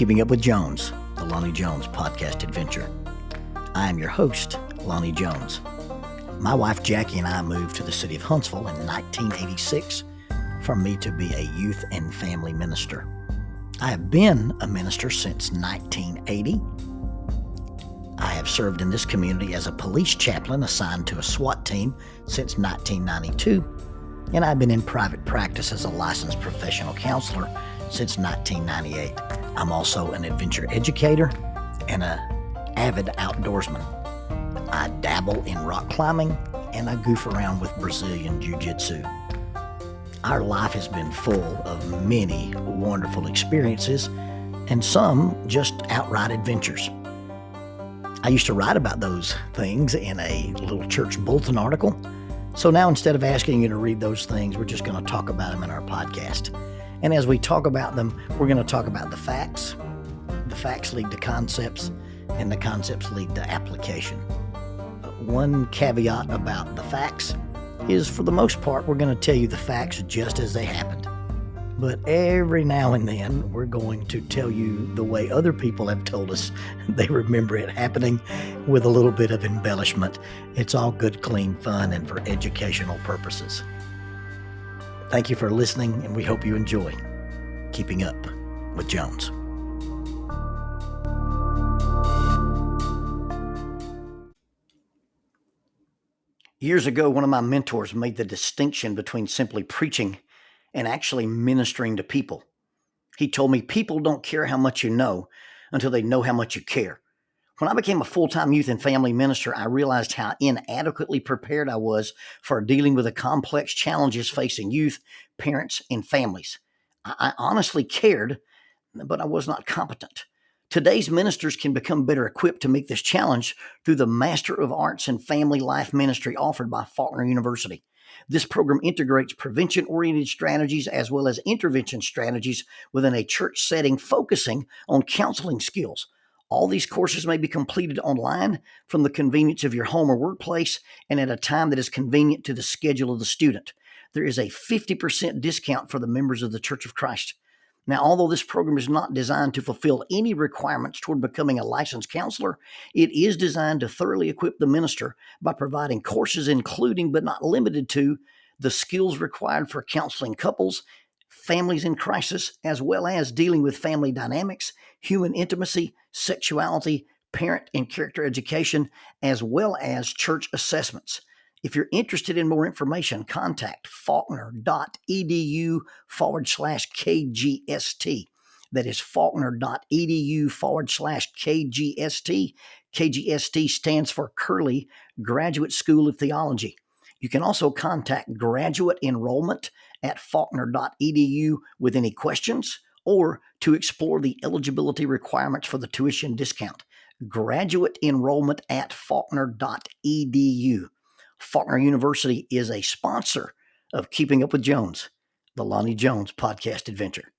Keeping Up with Jones, the Lonnie Jones podcast adventure. I am your host, Lonnie Jones. My wife Jackie and I moved to the city of Huntsville in 1986 for me to be a youth and family minister. I have been a minister since 1980. I have served in this community as a police chaplain assigned to a SWAT team since 1992, and I've been in private practice as a licensed professional counselor since 1998. I'm also an adventure educator and an avid outdoorsman. I dabble in rock climbing and I goof around with Brazilian Jiu-Jitsu. Our life has been full of many wonderful experiences and some just outright adventures. I used to write about those things in a little church bulletin article. So now instead of asking you to read those things, we're just going to talk about them in our podcast. And as we talk about them, we're going to talk about the facts. The facts lead to concepts, and the concepts lead to application. One caveat about the facts is, for the most part, we're going to tell you the facts just as they happened. But every now and then, we're going to tell you the way other people have told us they remember it happening with a little bit of embellishment. It's all good, clean fun and for educational purposes. Thank you for listening, and we hope you enjoy Keeping Up with Jones. Years ago, one of my mentors made the distinction between simply preaching and actually ministering to people. He told me people don't care how much you know until they know how much you care. When I became a full-time youth and family minister, I realized how inadequately prepared I was for dealing with the complex challenges facing youth, parents, and families. I honestly cared, but I was not competent. Today's ministers can become better equipped to meet this challenge through the Master of Arts in Family Life Ministry offered by Faulkner University. This program integrates prevention-oriented strategies as well as intervention strategies within a church setting, focusing on counseling skills. All these courses may be completed online from the convenience of your home or workplace and at a time that is convenient to the schedule of the student. There is a 50% discount for the members of the Church of Christ. Now, although this program is not designed to fulfill any requirements toward becoming a licensed counselor, it is designed to thoroughly equip the minister by providing courses including but not limited to the skills required for counseling couples, families in crisis, as well as dealing with family dynamics, human intimacy, sexuality, parent and character education, as well as church assessments. If you're interested in more information, contact faulkner.edu/KGST. That is faulkner.edu/KGST. KGST stands for Curley Graduate School of Theology. You can also contact graduate enrollment at faulkner.edu with any questions or to explore the eligibility requirements for the tuition discount. Graduate enrollment at faulkner.edu. Faulkner University is a sponsor of Keeping Up with Jones, the Lonnie Jones podcast adventure.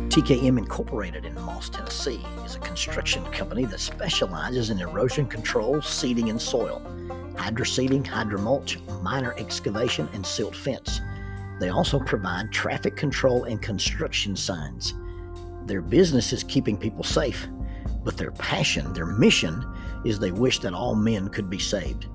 TKM Incorporated in Moss, Tennessee is a construction company that specializes in erosion control, seeding, and soil, hydroseeding, hydromulch, minor excavation, and silt fence. They also provide traffic control and construction signs. Their business is keeping people safe, but their passion, their mission, is they wish that all men could be saved.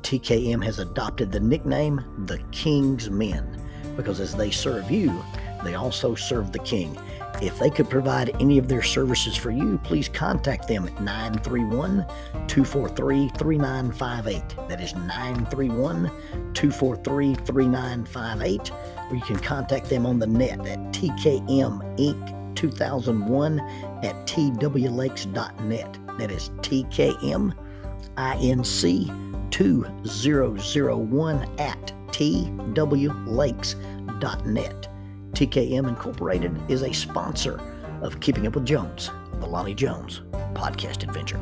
TKM has adopted the nickname the King's Men because as they serve you, they also serve the King. If they could provide any of their services for you, please contact them at 931-243-3958. That is 931-243-3958. Or you can contact them on the net at tkminc2001@twlakes.net. That is tkminc2001@twlakes.net. TKM Incorporated is a sponsor of Keeping Up with Jones, the Lonnie Jones podcast adventure.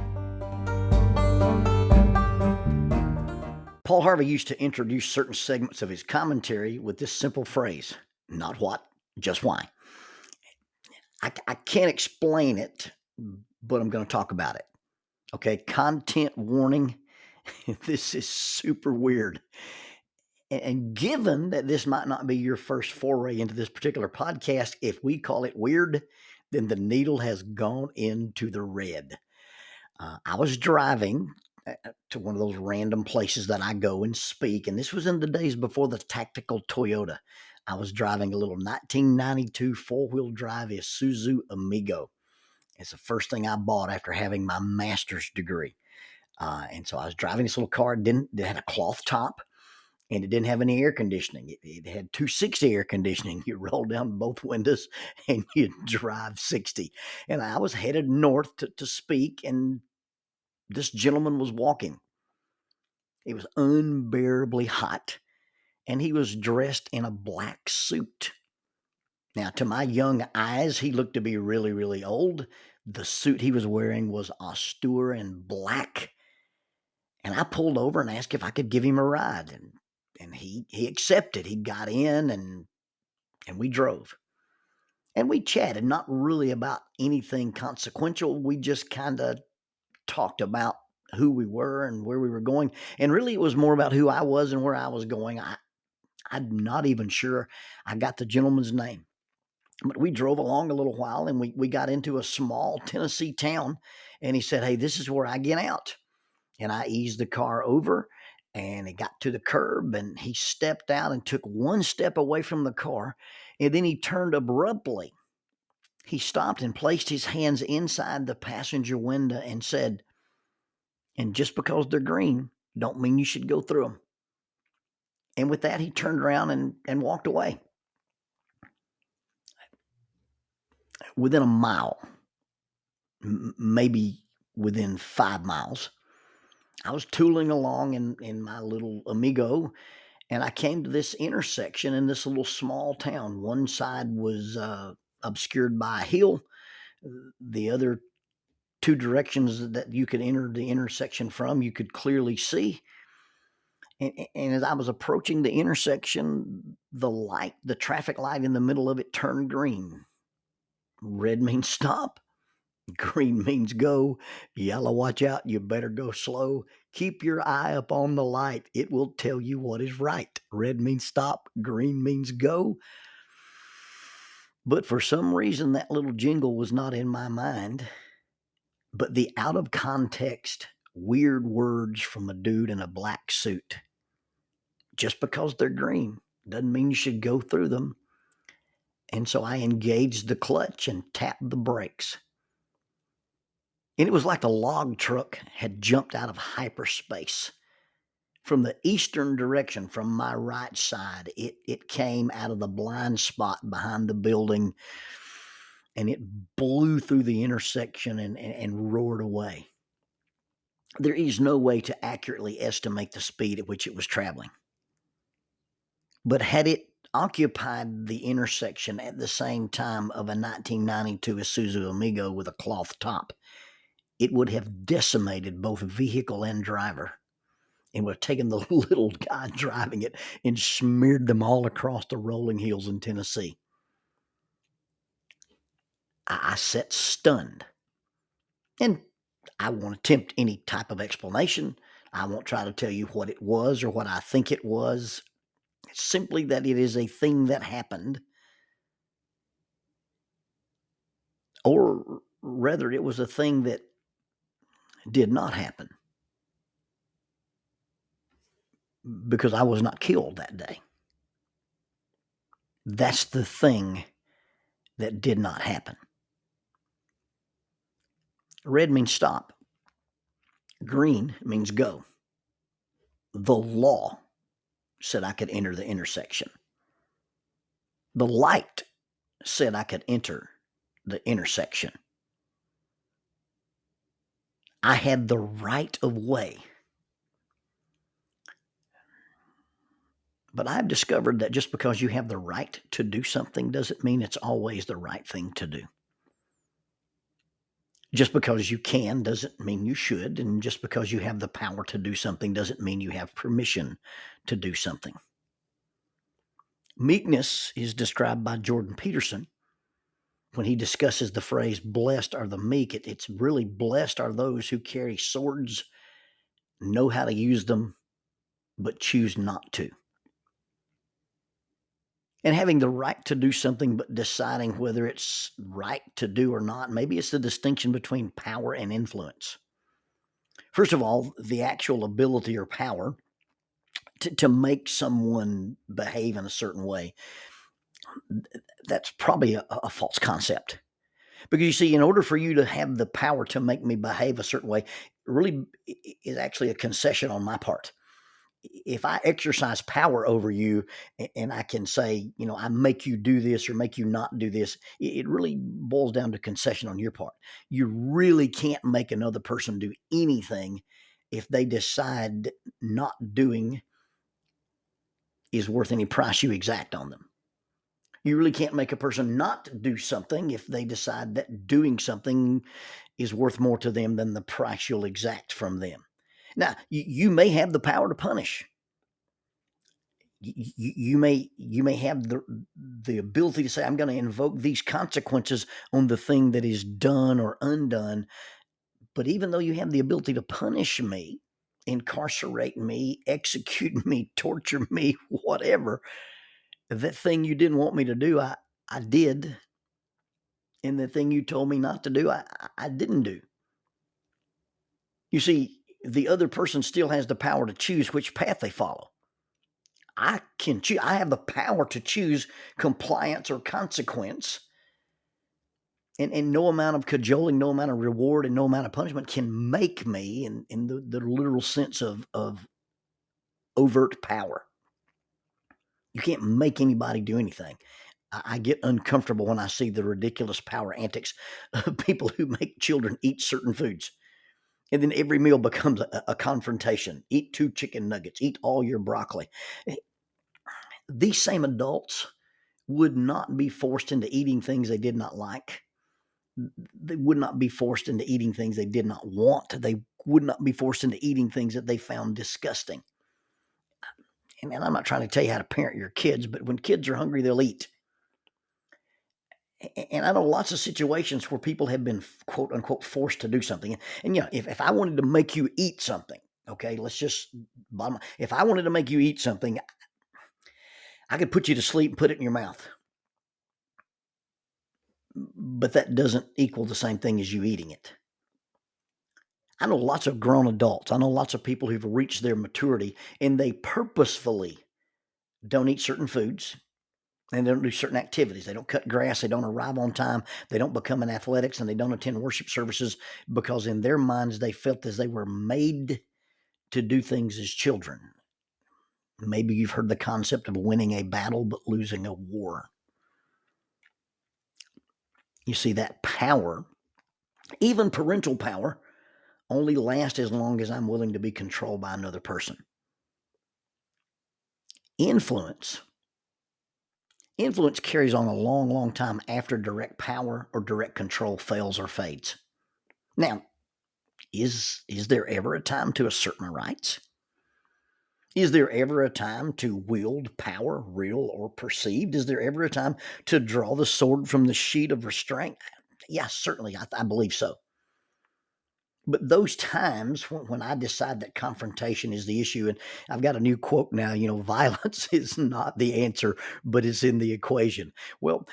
Paul Harvey used to introduce certain segments of his commentary with this simple phrase, not what, just why. I can't explain it, but I'm going to talk about it. Okay, content warning. This is super weird. And given that this might not be your first foray into this particular podcast, if we call it weird, then the needle has gone into the red. I was driving to one of those random places that I go and speak, and this was in the days before the tactical Toyota. I was driving a little 1992 four-wheel drive Isuzu Amigo. It's the first thing I bought after having my master's degree. And so I was driving this little car. It had a cloth top, and it didn't have any air conditioning. It had 260 air conditioning. You roll down both windows and you drive 60. And I was headed north to speak, and this gentleman was walking. It was unbearably hot, and he was dressed in a black suit. Now, to my young eyes, he looked to be really, really old. The suit he was wearing was austere and black. And I pulled over and asked if I could give him a ride. And he accepted. He got in and we drove. And we chatted, not really about anything consequential. We just kind of talked about who we were and where we were going. And really, it was more about who I was and where I was going. I'm not even sure I got the gentleman's name. But we drove along a little while, and we got into a small Tennessee town, and he said, "Hey, this is where I get out." And I eased the car over, and it got to the curb, and he stepped out and took one step away from the car, and then he turned abruptly. He stopped and placed his hands inside the passenger window and said, "And just because they're green, don't mean you should go through them." And with that, he turned around and walked away. Within a mile, maybe within 5 miles, I was tooling along in my little Amigo, and I came to this intersection in this little small town. One side was obscured by a hill. The other two directions that you could enter the intersection from, you could clearly see. And as I was approaching the intersection, the traffic light in the middle of it turned green. Red means stop. Green means go. Yellow, watch out. You better go slow. Keep your eye up on the light. It will tell you what is right. Red means stop. Green means go. But for some reason, that little jingle was not in my mind. But the out of context, weird words from a dude in a black suit. Just because they're green doesn't mean you should go through them. And so I engaged the clutch and tapped the brakes. And it was like the log truck had jumped out of hyperspace. From the eastern direction, from my right side, it came out of the blind spot behind the building, and it blew through the intersection and roared away. There is no way to accurately estimate the speed at which it was traveling. But had it occupied the intersection at the same time of a 1992 Isuzu Amigo with a cloth top, it would have decimated both vehicle and driver, and would have taken the little guy driving it and smeared them all across the rolling hills in Tennessee. I sat stunned. And I won't attempt any type of explanation. I won't try to tell you what it was or what I think it was. It's simply that it is a thing that happened. Or rather, it was a thing that did not happen. Because I was not killed that day. That's the thing that did not happen. Red means stop. Green means go. The law said I could enter the intersection. The light said I could enter the intersection. I had the right of way. But I've discovered that just because you have the right to do something doesn't mean it's always the right thing to do. Just because you can doesn't mean you should, and just because you have the power to do something doesn't mean you have permission to do something. Meekness is described by Jordan Peterson when he discusses the phrase, blessed are the meek. It's really blessed are those who carry swords, know how to use them, but choose not to. And having the right to do something, but deciding whether it's right to do or not, maybe it's the distinction between power and influence. First of all, the actual ability or power to make someone behave in a certain way, that's probably a false concept. Because you see, in order for you to have the power to make me behave a certain way, really is actually a concession on my part. If I exercise power over you and I can say, I make you do this or make you not do this, it really boils down to concession on your part. You really can't make another person do anything if they decide not doing is worth any price you exact on them. You really can't make a person not do something if they decide that doing something is worth more to them than the price you'll exact from them. Now, you may have the power to punish. You may have the ability to say, I'm going to invoke these consequences on the thing that is done or undone. But even though you have the ability to punish me, incarcerate me, execute me, torture me, whatever, that thing you didn't want me to do, I did. And the thing you told me not to do, I didn't do. You see, the other person still has the power to choose which path they follow. I can choose. I have the power to choose compliance or consequence. And no amount of cajoling, no amount of reward, and no amount of punishment can make me, in the literal sense of overt power. You can't make anybody do anything. I get uncomfortable when I see the ridiculous power antics of people who make children eat certain foods. And then every meal becomes a confrontation. Eat 2 chicken nuggets. Eat all your broccoli. These same adults would not be forced into eating things they did not like. They would not be forced into eating things they did not want. They would not be forced into eating things that they found disgusting. And I'm not trying to tell you how to parent your kids, but when kids are hungry, they'll eat. And I know lots of situations where people have been, quote unquote, forced to do something. And if I wanted to make you eat something, okay, let's just if I wanted to make you eat something, I could put you to sleep and put it in your mouth. But that doesn't equal the same thing as you eating it. I know lots of grown adults. I know lots of people who've reached their maturity and they purposefully don't eat certain foods and they don't do certain activities. They don't cut grass. They don't arrive on time. They don't become in athletics and they don't attend worship services because in their minds they felt as they were made to do things as children. Maybe you've heard the concept of winning a battle but losing a war. You see, that power, even parental power, only lasts as long as I'm willing to be controlled by another person. Influence carries on a long, long time after direct power or direct control fails or fades. Now, is there ever a time to assert my rights? Is there ever a time to wield power, real or perceived? Is there ever a time to draw the sword from the sheath of restraint? Yeah, certainly, I believe so. But those times when I decide that confrontation is the issue, and I've got a new quote now, violence is not the answer, but it's in the equation. Well,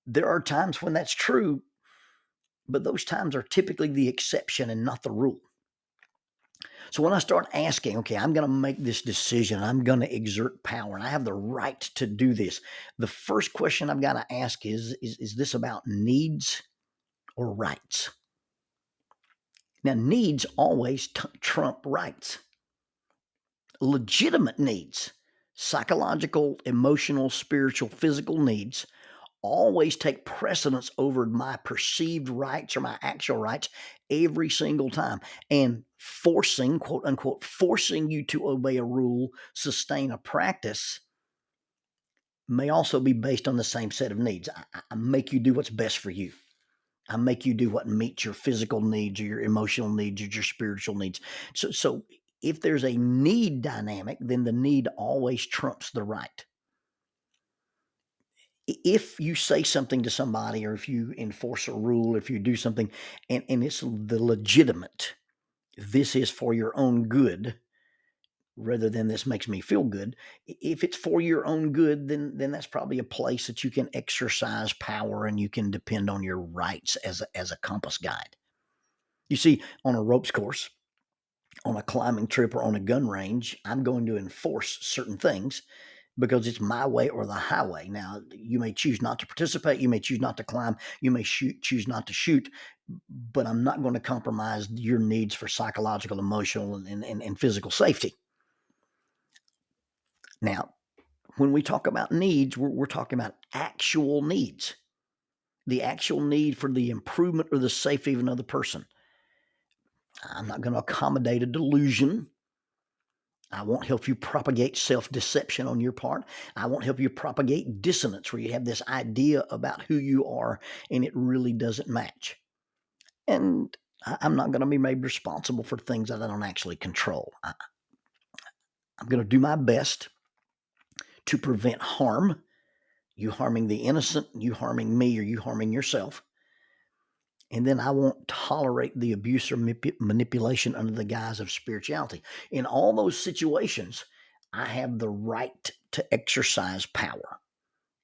there are times when that's true, but those times are typically the exception and not the rule. So when I start asking, okay, I'm going to make this decision, I'm going to exert power, and I have the right to do this, the first question I've got to ask is this about needs or rights? Now, needs always trump rights. Legitimate needs, psychological, emotional, spiritual, physical needs, always take precedence over my perceived rights or my actual rights every single time. And forcing, quote unquote, forcing you to obey a rule, sustain a practice, may also be based on the same set of needs. I make you do what's best for you. I make you do what meets your physical needs or your emotional needs or your spiritual needs. So if there's a need dynamic, then the need always trumps the right. If you say something to somebody or if you enforce a rule, if you do something and it's the legitimate, this is for your own good, rather than this makes me feel good. If it's for your own good, then that's probably a place that you can exercise power and you can depend on your rights as a compass guide. You see, on a ropes course, on a climbing trip, or on a gun range, I'm going to enforce certain things because it's my way or the highway. Now, you may choose not to participate, you may choose not to climb, you may choose not to shoot, but I'm not going to compromise your needs for psychological, emotional, and physical safety. Now, when we talk about needs, we're talking about actual needs, the actual need for the improvement or the safety of another person. I'm not going to accommodate a delusion. I won't help you propagate self-deception on your part. I won't help you propagate dissonance where you have this idea about who you are and it really doesn't match. And I'm not going to be made responsible for things that I don't actually control. I'm going to do my best to prevent harm, you harming the innocent, you harming me, or you harming yourself. And then I won't tolerate the abuse or manipulation under the guise of spirituality. In all those situations, I have the right to exercise power.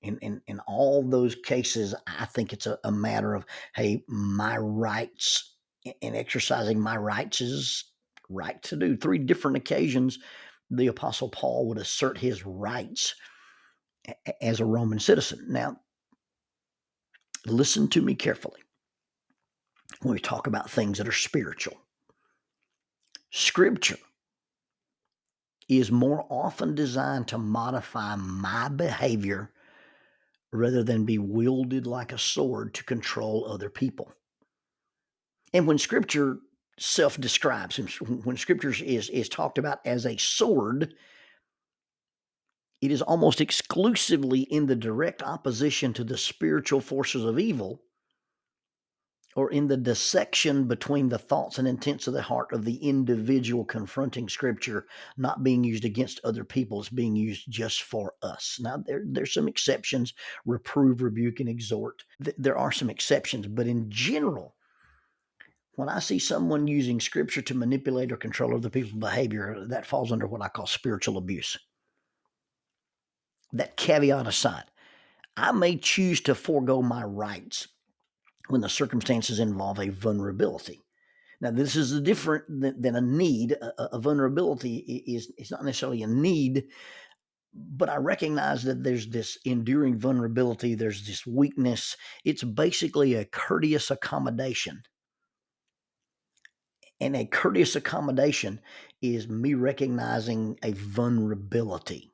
In all those cases, I think it's a matter of, hey, my rights, and exercising my rights is right to do. 3 different occasions, the Apostle Paul would assert his rights as a Roman citizen. Now, listen to me carefully when we talk about things that are spiritual. Scripture is more often designed to modify my behavior rather than be wielded like a sword to control other people. And when Scripture self-describes, when Scripture is talked about as a sword, it is almost exclusively in the direct opposition to the spiritual forces of evil, or in the dissection between the thoughts and intents of the heart of the individual confronting Scripture, not being used against other people. It's being used just for us. Now, there's some exceptions: reprove, rebuke, and exhort. There are some exceptions, but in general, when I see someone using Scripture to manipulate or control other people's behavior, that falls under what I call spiritual abuse. That caveat aside, I may choose to forego my rights when the circumstances involve a vulnerability. Now, this is different than a need. A vulnerability is not necessarily a need, but I recognize that there's this enduring vulnerability, there's this weakness. It's basically a courteous accommodation. And a courteous accommodation is me recognizing a vulnerability.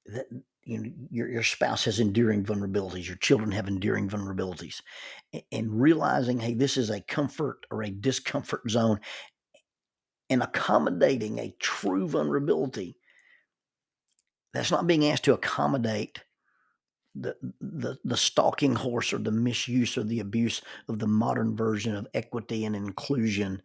That your spouse has enduring vulnerabilities, your children have enduring vulnerabilities, and realizing, hey, this is a comfort or a discomfort zone, and accommodating a true vulnerability. That's not being asked to accommodate the stalking horse or the misuse or the abuse of the modern version of equity and inclusion.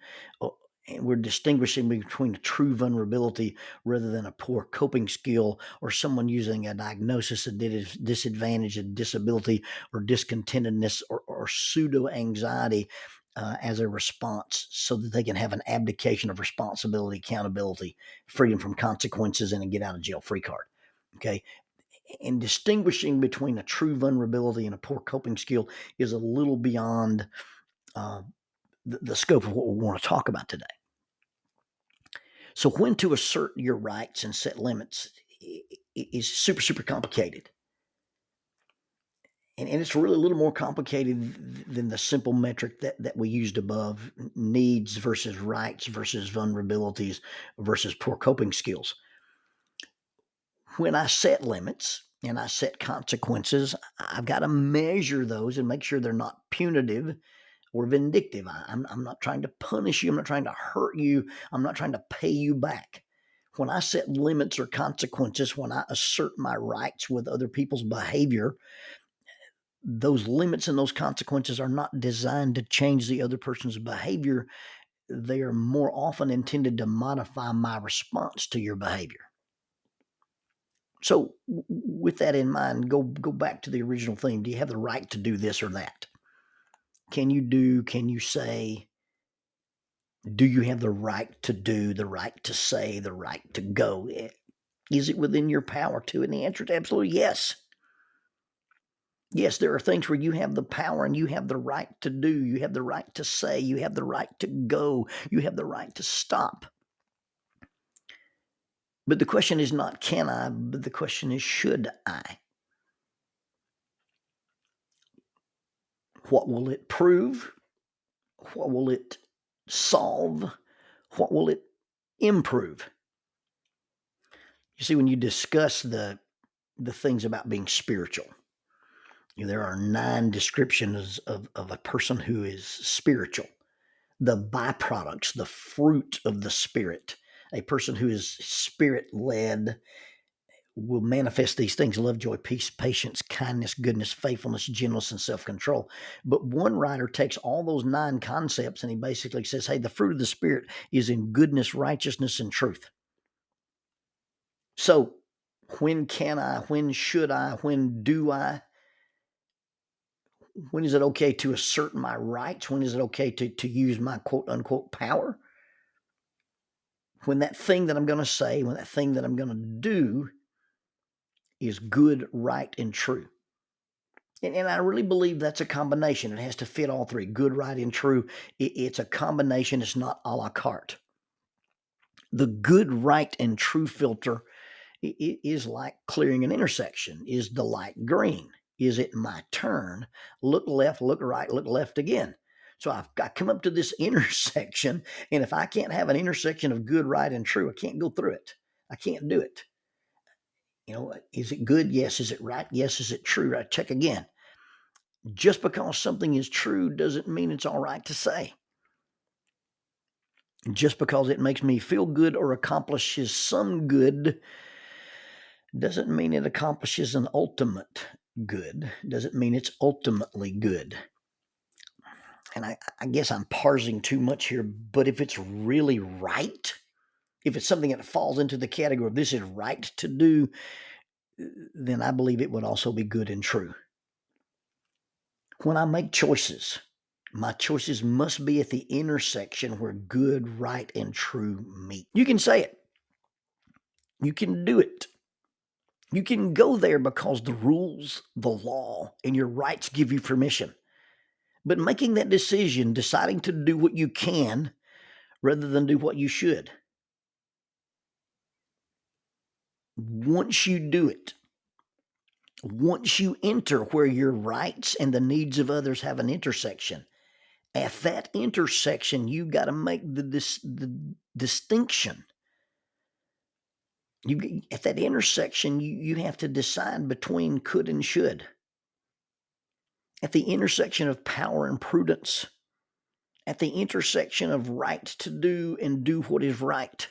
And we're distinguishing between a true vulnerability rather than a poor coping skill, or someone using a diagnosis of disadvantage, a disability, or discontentedness, or pseudo anxiety as a response, so that they can have an abdication of responsibility, accountability, freedom from consequences, and a get out of jail free card. Okay. And distinguishing between a true vulnerability and a poor coping skill is a little beyond the scope of what we want to talk about today. So when to assert your rights and set limits is super, super complicated. And it's really a little more complicated than the simple metric that we used above: needs versus rights versus vulnerabilities versus poor coping skills. When I set limits and I set consequences, I've got to measure those and make sure they're not punitive or vindictive. I'm not trying to punish you. I'm not trying to hurt you. I'm not trying to pay you back. When I set limits or consequences, when I assert my rights with other people's behavior, those limits and those consequences are not designed to change the other person's behavior. They are more often intended to modify my response to your behavior. So with that in mind, go back to the original theme. Do you have the right to do this or that? Can you say, Do you have the right to do, the right to say, the right to go? Is it within your power to? And the answer is absolutely yes. Yes, there are things where you have the power and you have the right to do. You have the right to say. You have the right to go. You have the right to stop. But the question is not can I, but the question is should I? What will it prove? What will it solve? What will it improve? You see, when you discuss the things about being spiritual, there are 9 descriptions of a person who is spiritual. The byproducts, the fruit of the Spirit. A person who is Spirit-led will manifest these things: love, joy, peace, patience, kindness, goodness, faithfulness, gentleness, and self-control. But one writer takes all those 9 concepts and he basically says, hey, the fruit of the Spirit is in goodness, righteousness, and truth. So when can I, when should I, when do I? When is it okay to assert my rights? When is it okay to use my quote unquote power? When that thing that I'm going to say, when that thing that I'm going to do is good, right, and true. And I really believe that's a combination. It has to fit all 3: good, right, and true. It's a combination. It's not a la carte. The good, right, and true filter is like clearing an intersection. Is the light green? Is it my turn? Look left, look right, look left again. So I come up to this intersection, and if I can't have an intersection of good, right, and true, I can't go through it. I can't do it. Is it good? Yes. Is it right? Yes. Is it true? I check again. Just because something is true doesn't mean it's all right to say. Just because it makes me feel good or accomplishes some good doesn't mean it accomplishes an ultimate good. Doesn't mean it's ultimately good. And I guess I'm parsing too much here, but if it's really right, if it's something that falls into the category of this is right to do, then I believe it would also be good and true. When I make choices, my choices must be at the intersection where good, right, and true meet. You can say it. You can do it. You can go there because the rules, the law, and your rights give you permission. But making that decision, deciding to do what you can rather than do what you should. Once you do it, once you enter where your rights and the needs of others have an intersection, at that intersection, you got to make the distinction. At that intersection, you have to decide between could and should. At the intersection of power and prudence, at the intersection of right to do and do what is right.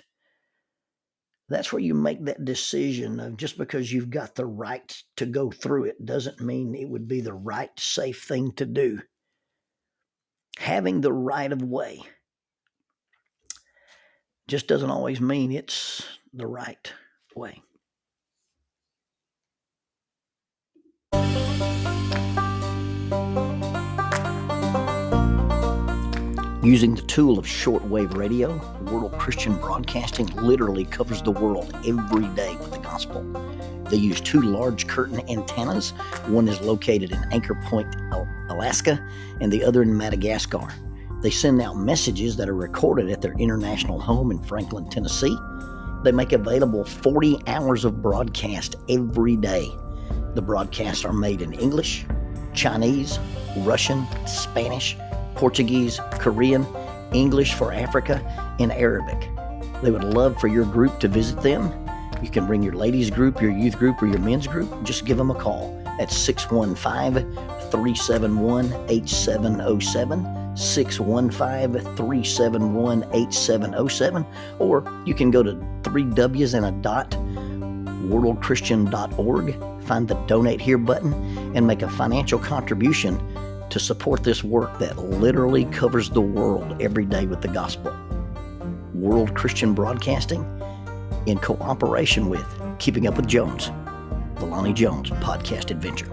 That's where you make that decision of just because you've got the right to go through it doesn't mean it would be the right, safe thing to do. Having the right of way just doesn't always mean it's the right way. Using the tool of shortwave radio, World Christian Broadcasting literally covers the world every day with the gospel. They use 2 large curtain antennas. One is located in Anchor Point, Alaska, and the other in Madagascar. They send out messages that are recorded at their international home in Franklin, Tennessee. They make available 40 hours of broadcast every day. The broadcasts are made in English, Chinese, Russian, Spanish, Portuguese, Korean, English for Africa, and Arabic. They would love for your group to visit them. You can bring your ladies group, your youth group, or your men's group. Just give them a call at 615-371-8707, 615-371-8707, or you can go to 3Ws and a dot, worldchristian.org, find the Donate Here button, and make a financial contribution to support this work that literally covers the world every day with the gospel. World Christian Broadcasting, in cooperation with Keeping Up with Jones, the Lonnie Jones Podcast Adventure.